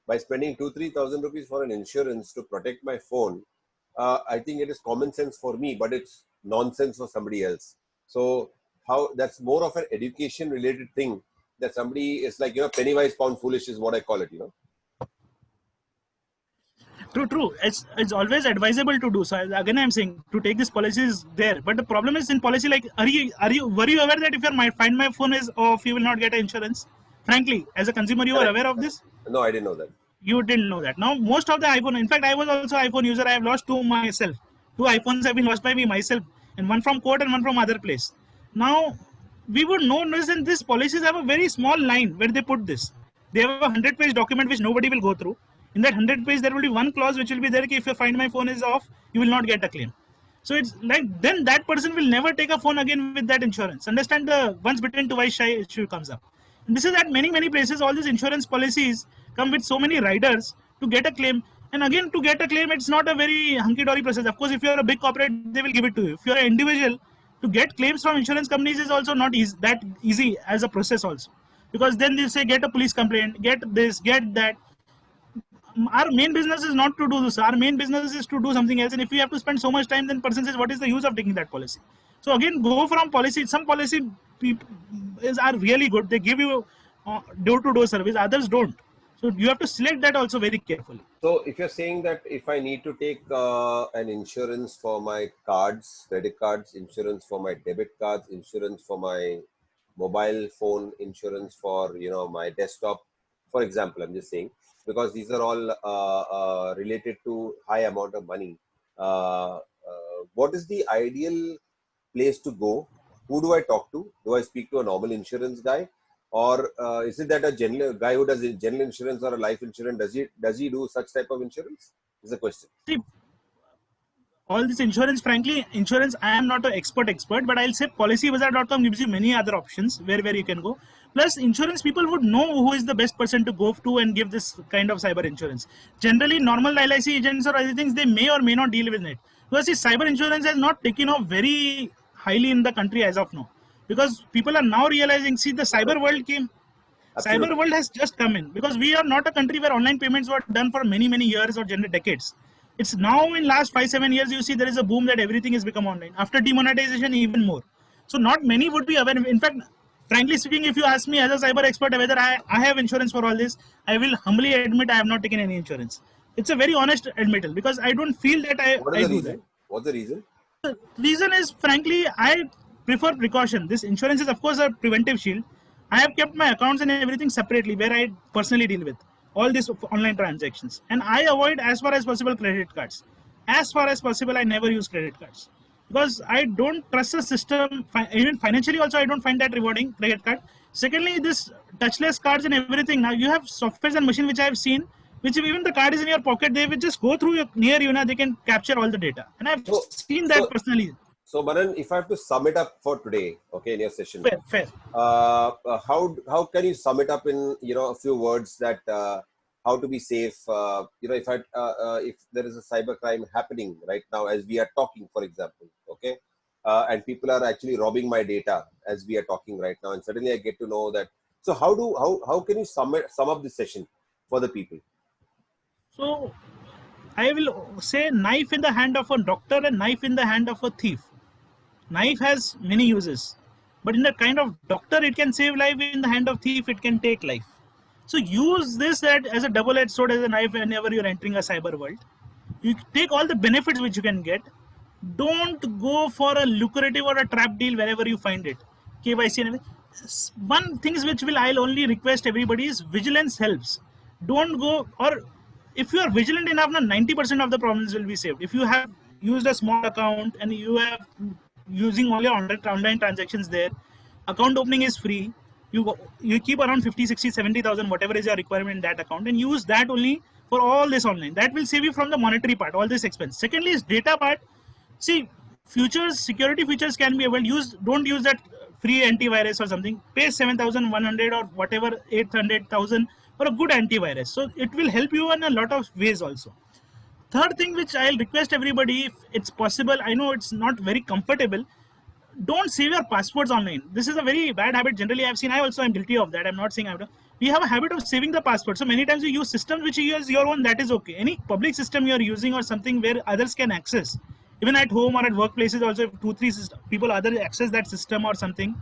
by spending 2,000-3,000 rupees for an insurance to protect my phone, I think it is common sense for me, but it's nonsense for somebody else. So how that's more of an education related thing, that somebody is like, penny wise pound foolish is what I call it, True. It's always advisable to do so. Again, I'm saying to take this policy is there, but the problem is in policy. Like, were you aware that if your Find My phone is off, you will not get insurance? Frankly, as a consumer, you are aware of this? No, I didn't know that. You didn't know that. Now, most of the iPhone. In fact, I was also an iPhone user. I have lost two myself. 2 iPhones have been lost by me myself, and one from court and one from other place. Now, we would know this, and these policies have a very small line where they put this. They have a 100-page document which nobody will go through. In that 100 page, there will be one clause which will be there. If your Find My phone is off, you will not get a claim. So it's like then that person will never take a phone again with that insurance. Understand, the once bitten twice shy issue comes up. And this is at many places. All these insurance policies come with so many riders to get a claim. And again, to get a claim, it's not a very hunky-dory process. Of course, if you're a big corporate, they will give it to you. If you're an individual, to get claims from insurance companies is also not that easy as a process also. Because then they say, get a police complaint, get this, get that. Our main business is not to do this. Our main business is to do something else. And if we have to spend so much time, then person says, what is the use of taking that policy? So again, go from policy. Some policy are really good. They give you door-to-door service. Others don't. So you have to select that also very carefully. So if you're saying that if I need to take an insurance for my cards, credit cards, insurance for my debit cards, insurance for my mobile phone, insurance for my desktop, for example, I'm just saying, because these are all related to high amount of money. What is the ideal place to go? Who do I talk to? Do I speak to a normal insurance guy? Or is it that a general guy who does general insurance or a life insurance, does he do such type of insurance? Is the question. See, all this insurance, frankly, I am not an expert, but I'll say PolicyBazaar.com gives you many other options where you can go. Plus, insurance people would know who is the best person to go to and give this kind of cyber insurance. Generally, normal LIC agents or other things, they may or may not deal with it. Because see, cyber insurance has not taken off very highly in the country as of now. Because people are now realizing, see, the cyber world came. Absolutely. Cyber world has just come in. Because we are not a country where online payments were done for many years or decades. It's now in last 5-7 years, you see there is a boom that everything has become online. After demonetization, even more. So not many would be aware. In fact, frankly speaking, if you ask me as a cyber expert whether I have insurance for all this, I will humbly admit I have not taken any insurance. It's a very honest admittal because I don't feel that I do that. What's the reason? The reason is, frankly, I prefer precaution. This insurance is, of course, a preventive shield. I have kept my accounts and everything separately where I personally deal with all these online transactions. And I avoid as far as possible credit cards. As far as possible, I never use credit cards. Because I don't trust the system, even financially also I don't find that rewarding, credit card. Secondly, this touchless cards and everything, now you have softwares and machine which I have seen, which if even the card is in your pocket, they will just go through near you, they can capture all the data. And I've seen that personally. So Manan, if I have to sum it up for today, okay, in your session, Fair. how can you sum it up in a few words that how to be safe? If there is a cyber crime happening right now as we are talking, for example, okay, and people are actually robbing my data as we are talking right now, and suddenly I get to know that. So how can you sum up this session for the people? So I will say knife in the hand of a doctor and knife in the hand of a thief. Knife has many uses, but in the kind of doctor it can save life, in the hand of thief it can take life. So use this as a double-edged sword, as a knife whenever you're entering a cyber world. You take all the benefits which you can get. Don't go for a lucrative or a trap deal wherever you find it. KYC and everything. One things which I'll only request everybody is vigilance helps. Don't go, or if you are vigilant enough, 90% of the problems will be saved. If you have used a small account and you have using only online transactions there, account opening is free. You keep around 50, 60, 70,000, whatever is your requirement in that account, and use that only for all this online. That will save you from the monetary part, all this expense. Secondly is data part. See, security features can be available. Don't use that free antivirus or something. Pay 7,100 or whatever, 800,000 for a good antivirus. So it will help you in a lot of ways also. Third thing which I'll request everybody, if it's possible, I know it's not very comfortable, don't save your passwords online. This is a very bad habit. Generally, I've seen, I also am guilty of that. I'm not saying we have a habit of saving the password. So many times you use systems which you use your own, that is okay. Any public system you're using or something where others can access, even at home or at workplaces also, if 2-3 people other access that system or something,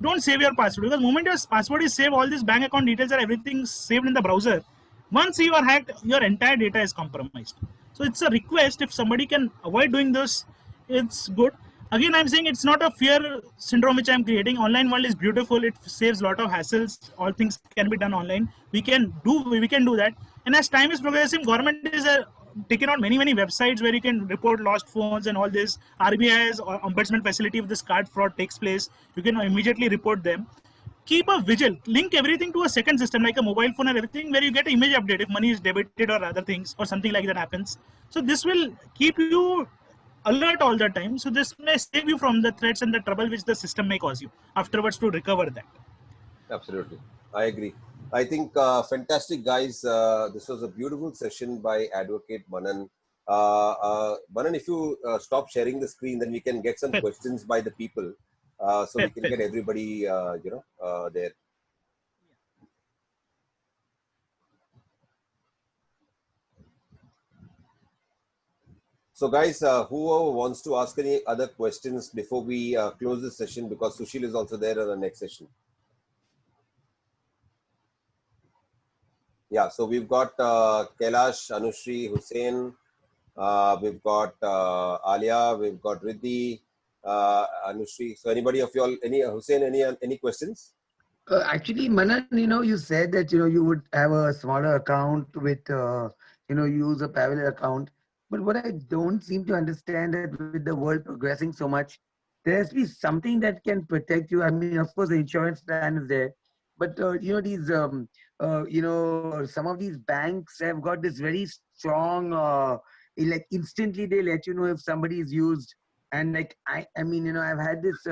don't save your password, because the moment your password is saved, all these bank account details are everything saved in the browser. Once you are hacked, your entire data is compromised. So it's a request, if somebody can avoid doing this, it's good. Again, I'm saying it's not a fear syndrome which I'm creating. Online world is beautiful. It saves a lot of hassles. All things can be done online. We can do that. And as time is progressing, government is taking out many websites where you can report lost phones and all this. RBI's ombudsman facility, if this card fraud takes place, you can immediately report them. Keep a vigil. Link everything to a second system like a mobile phone and everything, where you get an image update if money is debited or other things or something like that happens. So this will keep you alert all the time. So this may save you from the threats and the trouble which the system may cause you afterwards to recover that. Absolutely. I agree. I think fantastic, guys. This was a beautiful session by Advocate Manan. Manan, if you stop sharing the screen, then we can get some questions by the people. So we can get everybody, there. So guys, whoever wants to ask any other questions before we close this session, because Sushil is also there in the next session. Yeah, so we've got Kailash, Anushri, Hussein, we've got Alia, we've got Riddhi, Anushri. So anybody of you all, Hussein, any questions? Actually, Manan, you said that, you would have a smaller account with, use a parallel account. But what I don't seem to understand that with the world progressing so much, there has to be something that can protect you. I mean, of course, the insurance plan is there. But, these, some of these banks have got this very strong, like instantly they let you know if somebody is used. And like, I mean, I've had this,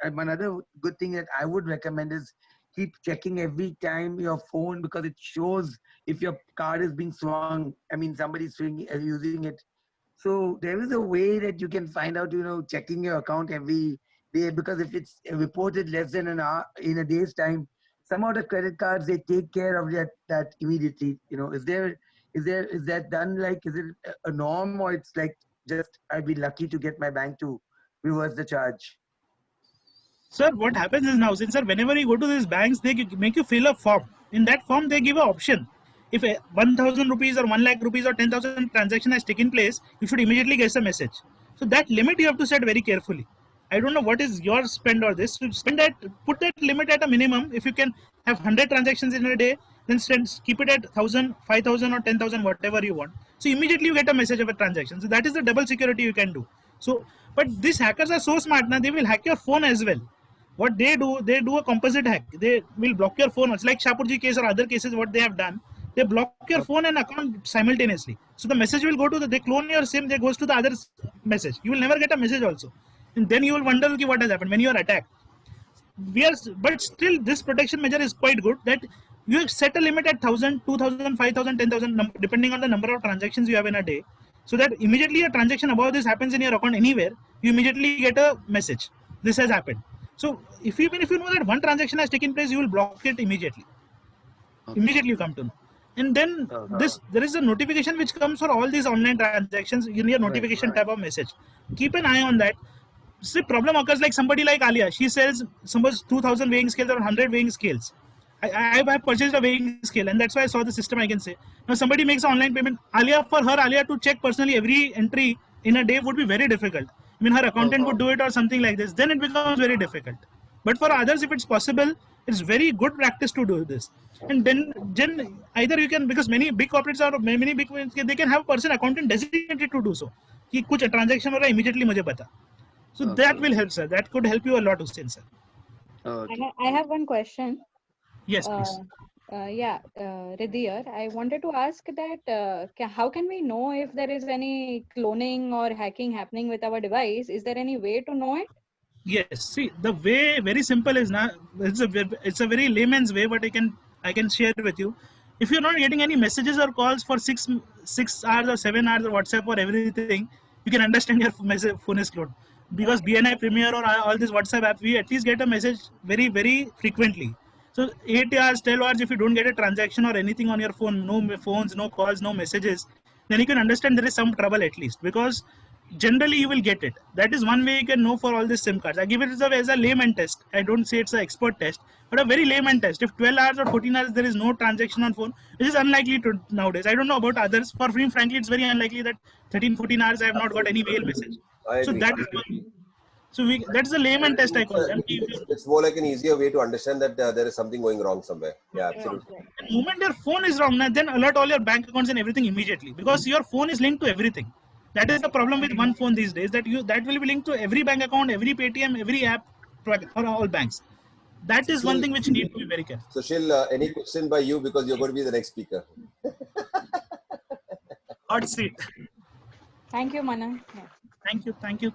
another good thing that I would recommend is keep checking every time your phone, because it shows if your card is being swung. I mean, somebody's using it. So there is a way that you can find out, checking your account every day, because if it's reported less than an hour in a day's time, some of the credit cards, they take care of that immediately. Is that done? Like, is it a norm, or it's like just I'd be lucky to get my bank to reverse the charge? Sir, what happens is now, since whenever you go to these banks, they make you fill a form. In that form, they give an option. If 1,000 rupees or 1 lakh rupees or 10,000 transaction has taken place, you should immediately get a message. So that limit you have to set very carefully. I don't know what is your spend or this. So spend that, put that limit at a minimum. If you can have 100 transactions in a day, then keep it at 1,000, 5,000 or 10,000, whatever you want. So immediately you get a message of a transaction. So that is the double security you can do. So, but these hackers are so smart now, they will hack your phone as well. What they do a composite hack. They will block your phone. It's like Shapurji case or other cases, what they have done. They block your phone and account simultaneously. So the message will go to they clone your SIM, they goes to the other message. You will never get a message also. and then you will wonder okay, what has happened when you are attacked. But still this protection measure is quite good, that you have set a limit at 1,000, 2,000, 5,000, 10,000 depending on the number of transactions you have in a day, so that immediately a transaction above this happens in your account anywhere, you immediately get a message this has happened. So even if you know that one transaction has taken place, you will block it immediately. Immediately you come to know. And then there is a notification which comes for all these online transactions in your notification tab of message. Keep an eye on that. See, problem occurs like somebody like Alia. She sells suppose 2,000 weighing scales or 100 weighing scales. I have purchased a weighing scale, and that's why I saw the system. I can say now somebody makes an online payment. Alia to check personally every entry in a day would be very difficult. I mean, her accountant would do it or something like this. Then it becomes very difficult. But for others, if it's possible, it's very good practice to do this. And then either you can, because many big corporates or many big, they can have a person accountant designated to do so. कि कुछ transaction हो रहा है immediately मुझे बता. So that will help, sir. That could help you a lot, Hussein, sir. I have one question. Yes, please. Ridhir, I wanted to ask that how can we know if there is any cloning or hacking happening with our device? Is there any way to know it? Yes. See, the way very simple is now. It's a very layman's way, but I can share it with you. If you're not getting any messages or calls for 6 hours or 7 hours or WhatsApp or everything, you can understand your phone is cloned. Because BNI Premier or all this WhatsApp app, we at least get a message very, very frequently. So 8 hours, 12 hours, if you don't get a transaction or anything on your phone, no phones, no calls, no messages, then you can understand there is some trouble at least, because generally you will get it. That is one way you can know for all these SIM cards. I give it as a layman test. I don't say it's an expert test, but a very layman test. If 12 hours or 14 hours there is no transaction on phone, which is unlikely to nowadays. I don't know about others. For me, frankly, it's very unlikely that 13, 14 hours I have not got any mail message. So that is one. So that's a layman test, I call them. It's more like an easier way to understand that there is something going wrong somewhere. Yeah, absolutely. The moment your phone is wrong, then alert all your bank accounts and everything immediately, because your phone is linked to everything. That is the problem with one phone these days, that will be linked to every bank account, every Paytm, every app for all banks. That is one thing which you need to be very careful. So, Shil, any question by you, because you're going to be the next speaker. Hot seat. Thank you, Manan. Yeah. Thank you.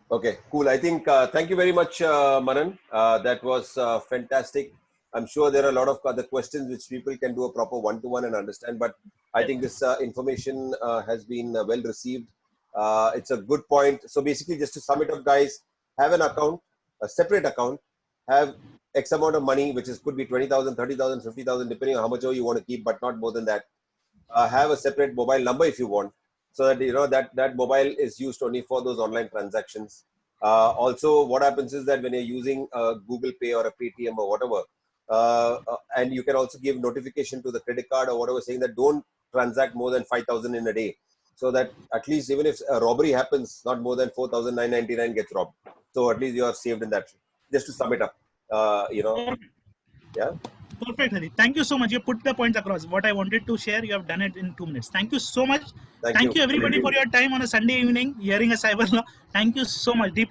Okay, cool. I think, thank you very much, Manan. That was fantastic. I'm sure there are a lot of other questions which people can do a proper one-to-one and understand, but I think this information has been well received. It's a good point. So basically, just to sum it up, guys, have an account, a separate account, have X amount of money, which could be 20,000, 30,000, 50,000, depending on how much you want to keep, but not more than that. Have a separate mobile number if you want, so that you know that mobile is used only for those online transactions. Also, what happens is that when you're using Google Pay or a Paytm or whatever, and you can also give notification to the credit card or whatever saying that don't transact more than 5,000 in a day, so that at least even if a robbery happens, not more than 4,999 gets robbed. So at least you are saved in that. Just to sum it up, yeah. Perfect, Hari. Thank you so much. You put the points across. What I wanted to share, you have done it in 2 minutes. Thank you so much. Thank you everybody for your time on a Sunday evening hearing a cyber law. Thank you so much. Deep